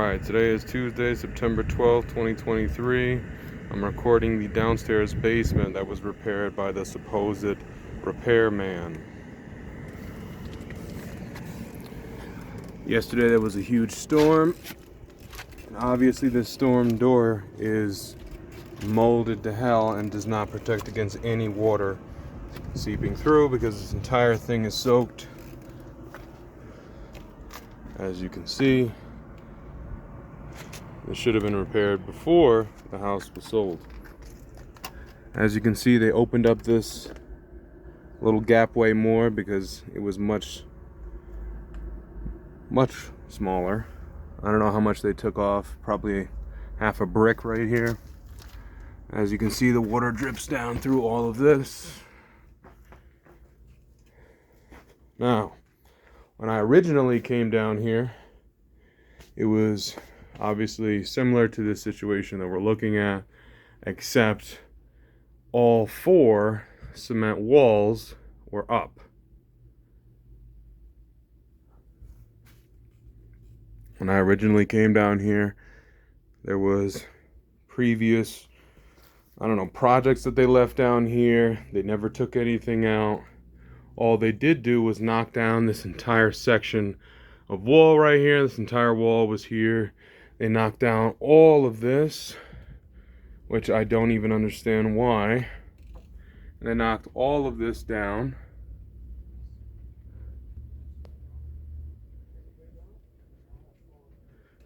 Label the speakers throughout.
Speaker 1: Alright, today is Tuesday, September 12th, 2023. I'm recording the downstairs basement that was repaired by the supposed repairman. Yesterday there was a huge storm, and obviously this storm door is molded to hell and does not protect against any water seeping through because this entire thing is soaked. As you can see, it should have been repaired before the house was sold. As you can see, they opened up this little gap way more because it was much smaller. I don't know how much they took off, probably half a brick right here. As you can see, the water drips down through all of this. Now, when I originally came down here, it was obviously similar to the situation that we're looking at, except all four cement walls were up. When I originally came down here, there was previous, projects that they left down here. They never took anything out. All they did do was knock down this entire section of wall right here. This entire wall was here. They knocked down all of this, which I don't even understand why. And they knocked all of this down.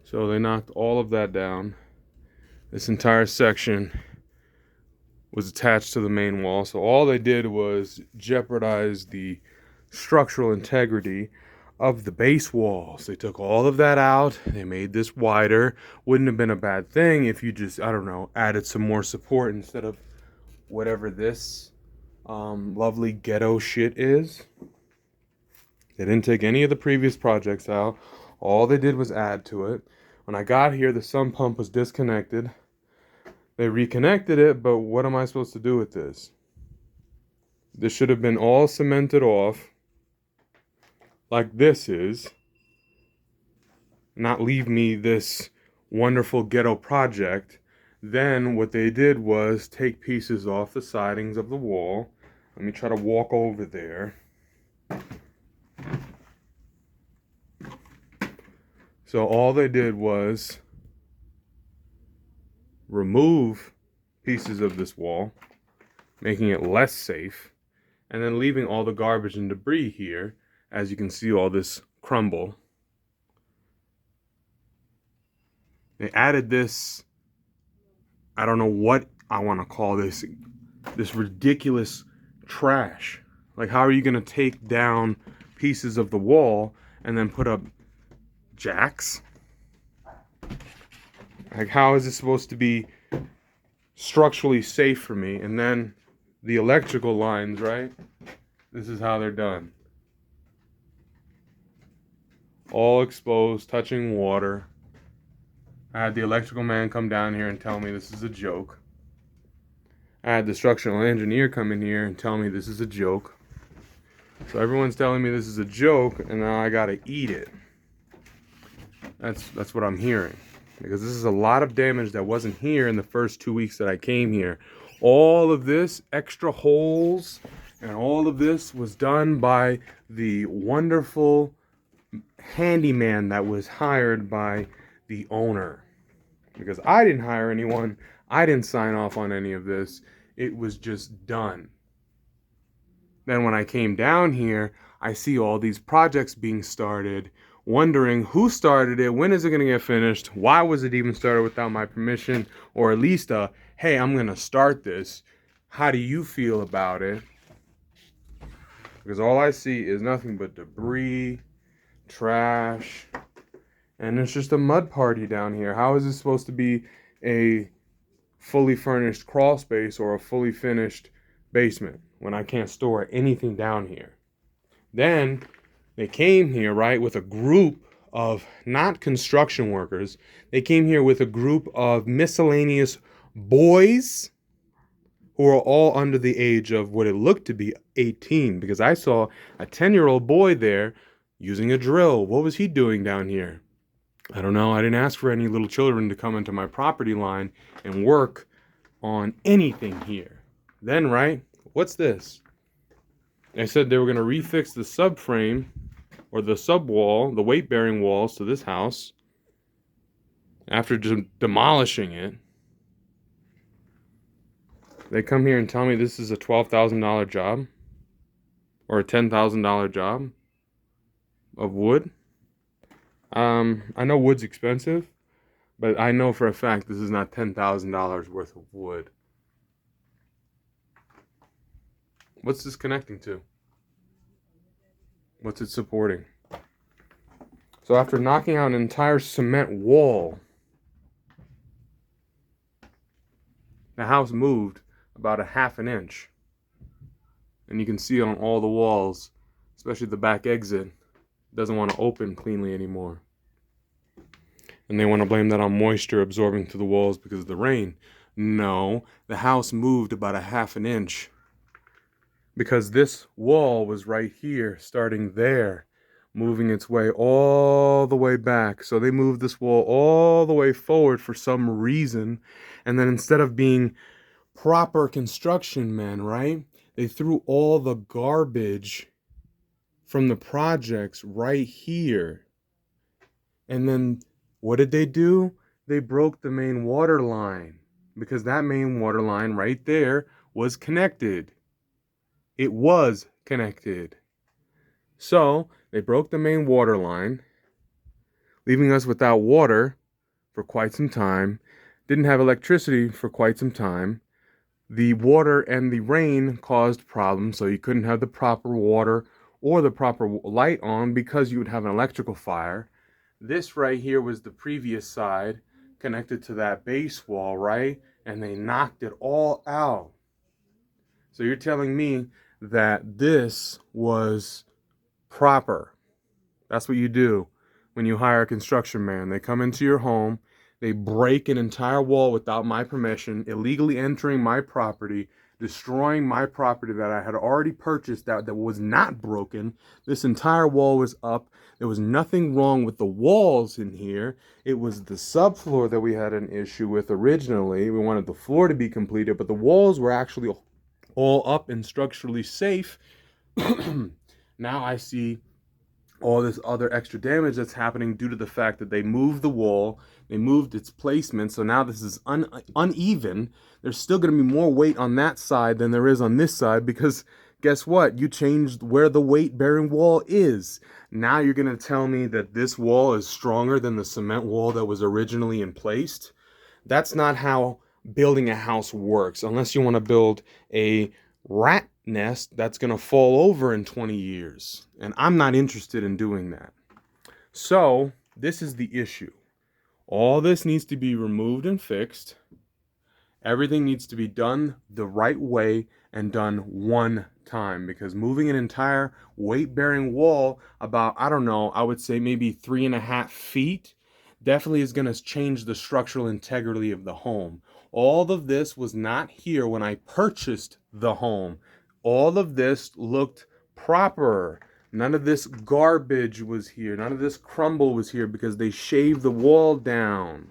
Speaker 1: So they knocked all of that down. This entire section was attached to the main wall. So all they did was jeopardize the structural integrity of the base walls. They took all of that out. They made this wider. Wouldn't have been a bad thing if you just, added some more support instead of whatever this lovely ghetto shit is. They didn't take any of the previous projects out. All they did was add to it. When I got here, the sump pump was disconnected. They reconnected it, but what am I supposed to do with this? This should have been all cemented off, like this is, not leave me this wonderful ghetto project. Then what they did was take pieces off the sidings of the wall. Let me try to walk over there. So all they did was remove pieces of this wall, making it less safe, and then leaving all the garbage and debris here. As you can see, all this crumble. They added this, I don't know what I want to call this ridiculous trash. Like, how are you going to take down pieces of the wall and then put up jacks? Like, how is this supposed to be structurally safe for me? And then the electrical lines, right? This is how they're done. All exposed, touching water. I had the electrical man come down here and tell me this is a joke. I had the structural engineer come in here and tell me this is a joke. So everyone's telling me this is a joke, and now I gotta eat it. That's what I'm hearing. Because this is a lot of damage that wasn't here in the first 2 weeks that I came here. All of this extra holes and all of this was done by the wonderful handyman that was hired by the owner. Because I didn't hire anyone. I didn't sign off on any of this. It was just done. Then when I came down here, I see all these projects being started, wondering who started it, when is it going to get finished, why was it even started without my permission, or at least hey, I'm going to start this. How do you feel about it? Because all I see is nothing but debris, trash, and it's just a mud party down here. How is this supposed to be a fully furnished crawl space or a fully finished basement when I can't store anything down here? Then they came here, right, with a group of not construction workers. They came here with a group of miscellaneous boys who are all under the age of what it looked to be 18, because I saw a 10-year-old boy there using a drill. What was he doing down here? I don't know. I didn't ask for any little children to come into my property line and work on anything here. Then, right? What's this? They said they were going to refix the subframe or the subwall, the weight-bearing walls to this house after demolishing it. They come here and tell me this is a $12,000 job or a $10,000 job of wood. I know wood's expensive, but I know for a fact this is not $10,000 worth of wood. What's this connecting to? What's it supporting? So after knocking out an entire cement wall, the house moved about a half an inch. And you can see on all the walls, especially the back exit, doesn't want to open cleanly anymore. And they want to blame that on moisture absorbing through the walls because of the rain. No, the house moved about a half an inch because this wall was right here, starting there, moving its way all the way back. So they moved this wall all the way forward for some reason. And then instead of being proper construction men, right, they threw all the garbage from the projects right here. And then what did they do? They broke the main water line because that main water line right there was connected. It was connected. So they broke the main water line, leaving us without water for quite some time, didn't have electricity for quite some time. The water and the rain caused problems, so you couldn't have the proper water or the proper light on because you would have an electrical fire. This right here was the previous side connected to that base wall, right? And they knocked it all out. So you're telling me that this was proper. That's what you do when you hire a construction man. They come into your home, they break an entire wall without my permission, illegally entering my property, destroying my property that I had already purchased that was not broken. This entire wall was up. There was nothing wrong with the walls in here. It was the subfloor that we had an issue with originally. We wanted the floor to be completed, but the walls were actually all up and structurally safe. Now I see all this other extra damage that's happening due to the fact that they moved the wall, they moved its placement, so now this is uneven. There's still going to be more weight on that side than there is on this side because guess what? You changed where the weight-bearing wall is. Now you're going to tell me that this wall is stronger than the cement wall that was originally in place? That's not how building a house works, unless you want to build a rat nest that's going to fall over in 20 years. And I'm not interested in doing that. So this is the issue. All this needs to be removed and fixed. Everything needs to be done the right way and done one time, because moving an entire weight-bearing wall about, I don't know, I would say maybe 3.5 feet definitely is going to change the structural integrity of the home. All of this was not here when I purchased the home. All of this looked proper. None of this garbage was here. None of this crumble was here because they shaved the wall down.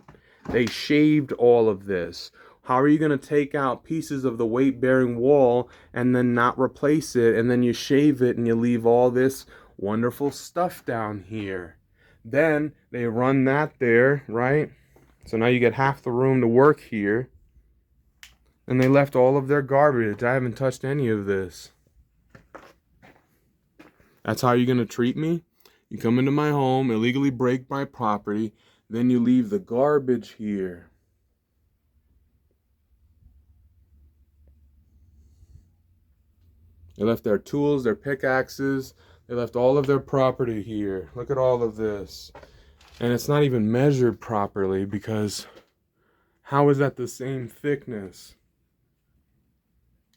Speaker 1: They shaved all of this. How are you going to take out pieces of the weight-bearing wall and then not replace it, and then you shave it and you leave all this wonderful stuff down here? Then they run that there, right? So now you get half the room to work here. And they left all of their garbage. I haven't touched any of this. That's how you're going to treat me? You come into my home, illegally break my property, then you leave the garbage here. They left their tools, their pickaxes. They left all of their property here. Look at all of this. And it's not even measured properly because how is that the same thickness?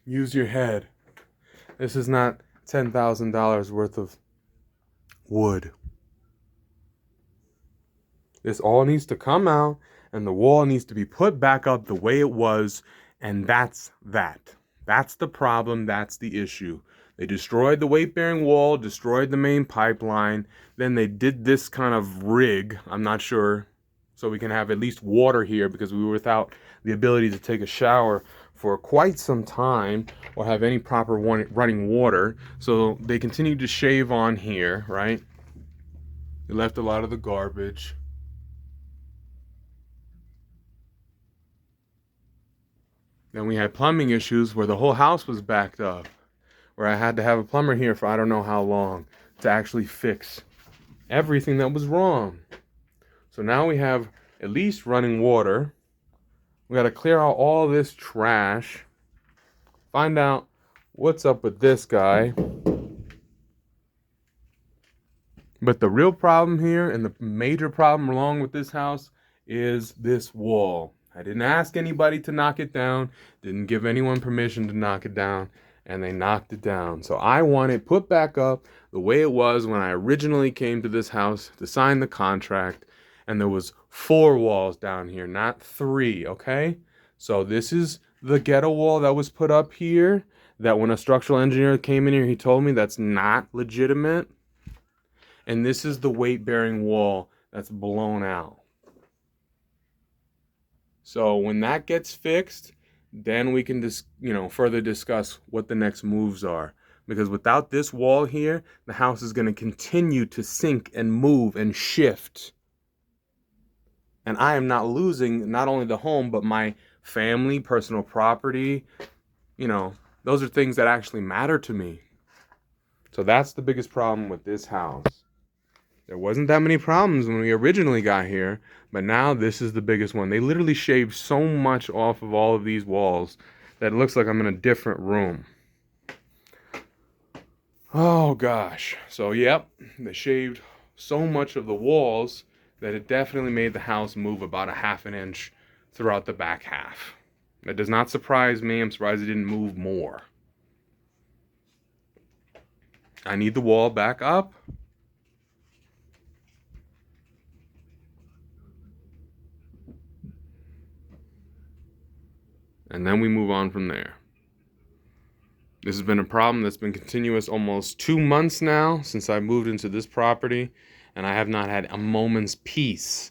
Speaker 1: Use your head. This is not $10,000 worth of wood. This all needs to come out and the wall needs to be put back up the way it was, and that's that. That's the problem. That's the issue. They destroyed the weight-bearing wall, destroyed the main pipeline. Then they did this kind of rig, I'm not sure, so we can have at least water here, because we were without the ability to take a shower for quite some time or have any proper running water. So they continued to shave on here, right? They left a lot of the garbage. Then we had plumbing issues where the whole house was backed up, where I had to have a plumber here for I don't know how long to actually fix everything that was wrong. So now we have at least running water. We got to clear out all this trash, find out what's up with this guy. But the real problem here, and the major problem along with this house, is this wall. I didn't ask anybody to knock it down, didn't give anyone permission to knock it down, and they knocked it down. So I want it put back up the way it was when I originally came to this house to sign the contract, and there was 4 walls down here, not 3, okay? So this is the ghetto wall that was put up here, that when a structural engineer came in here, he told me that's not legitimate. And this is the weight-bearing wall that's blown out. So when that gets fixed, then we can further discuss what the next moves are. Because without this wall here, the house is going to continue to sink and move and shift. And I am not losing not only the home, but my family, personal property. Those are things that actually matter to me. So that's the biggest problem with this house. There wasn't that many problems when we originally got here, but now this is the biggest one. They literally shaved so much off of all of these walls that it looks like I'm in a different room. Oh gosh. So yep, they shaved so much of the walls that it definitely made the house move about a ½ an inch throughout the back half. That does not surprise me. I'm surprised it didn't move more. I need the wall back up. And then we move on from there. This has been a problem that's been continuous almost 2 months now since I moved into this property, and I have not had a moment's peace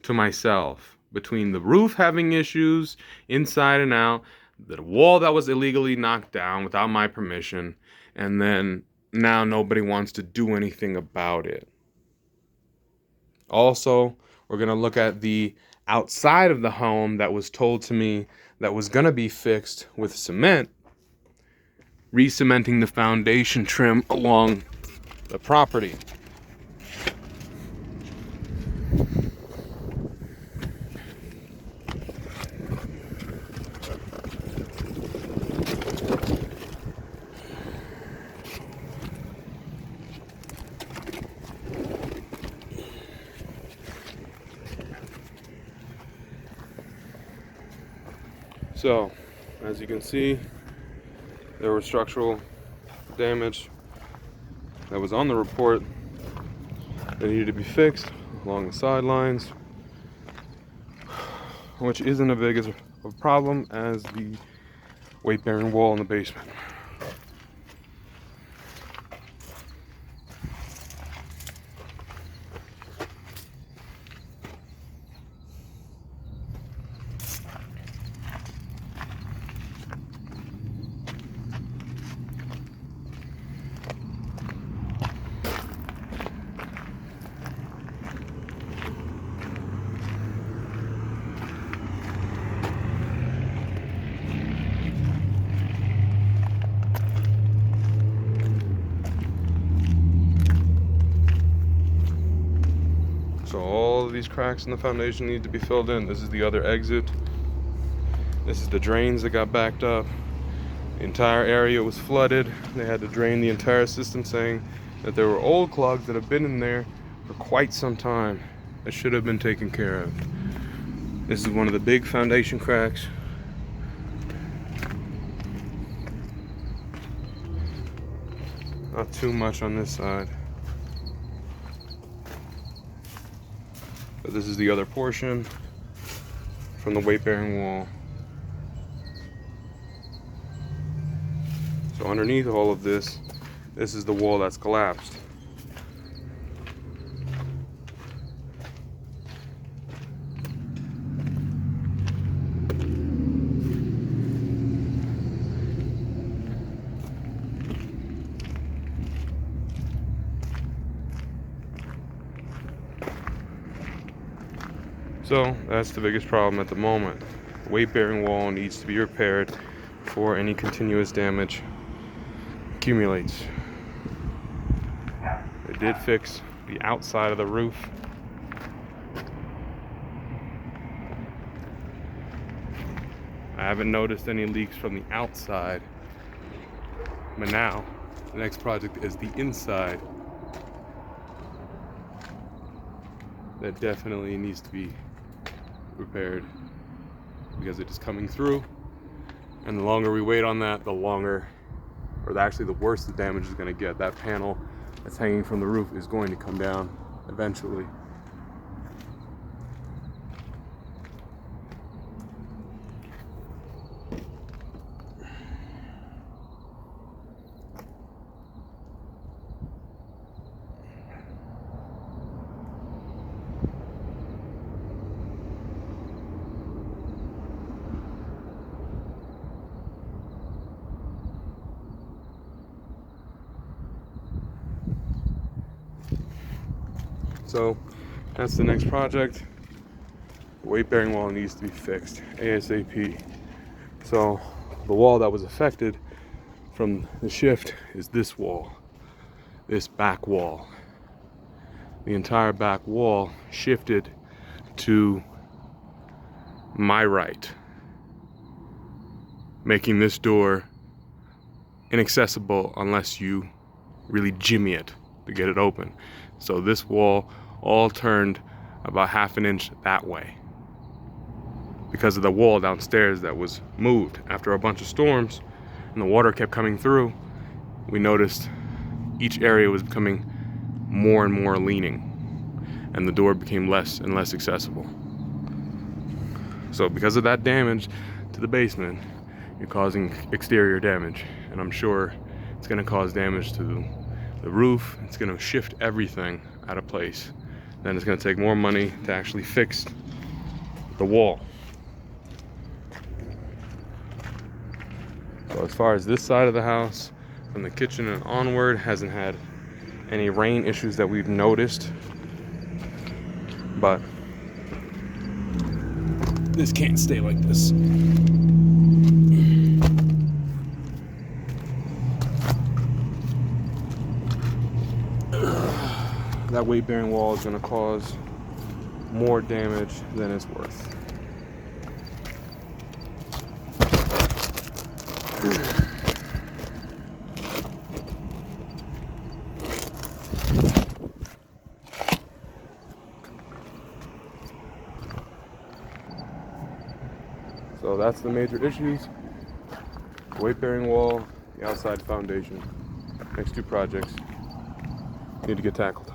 Speaker 1: to myself. Between the roof having issues inside and out, the wall that was illegally knocked down without my permission, and then now nobody wants to do anything about it. Also, we're going to look at the outside of the home that was told to me that was going to be fixed with cement, re-cementing the foundation trim along the property. So, as you can see, there was structural damage that was on the report that needed to be fixed along the sidelines, which isn't as big of a problem as the weight-bearing wall in the basement. So all of these cracks in the foundation need to be filled in. This is the other exit. This is the drains that got backed up. The entire area was flooded. They had to drain the entire system, saying that there were old clogs that have been in there for quite some time that should have been taken care of. This is one of the big foundation cracks. Not too much on this side. But this is the other portion from the weight-bearing wall. So underneath all of this, this is the wall that's collapsed. So that's the biggest problem at the moment. The weight-bearing wall needs to be repaired before any continuous damage accumulates. It did fix the outside of the roof. I haven't noticed any leaks from the outside, but now the next project is the inside. That definitely needs to be repaired because it is coming through, and the longer we wait on that, the longer, or actually the worse the damage is going to get. That panel that's hanging from the roof is going to come down eventually. So that's the next project. The weight-bearing wall needs to be fixed ASAP. So the wall that was affected from the shift is this wall, this back wall. The entire back wall shifted to my right, making this door inaccessible unless you really jimmy it to get it open. So this wall all turned about half an inch that way because of the wall downstairs that was moved after a bunch of storms and the water kept coming through. We noticed each area was becoming more and more leaning, and the door became less and less accessible. So because of that damage to the basement, you're causing exterior damage, and I'm sure it's going to cause damage to the roof. It's going to shift everything out of place. Then it's going to take more money to actually fix the wall. So as far as this side of the house, from the kitchen and onward, hasn't had any rain issues that we've noticed, but this can't stay like this. That weight-bearing wall is going to cause more damage than it's worth. So that's the major issues: the weight-bearing wall, the outside foundation. Next two projects need to get tackled.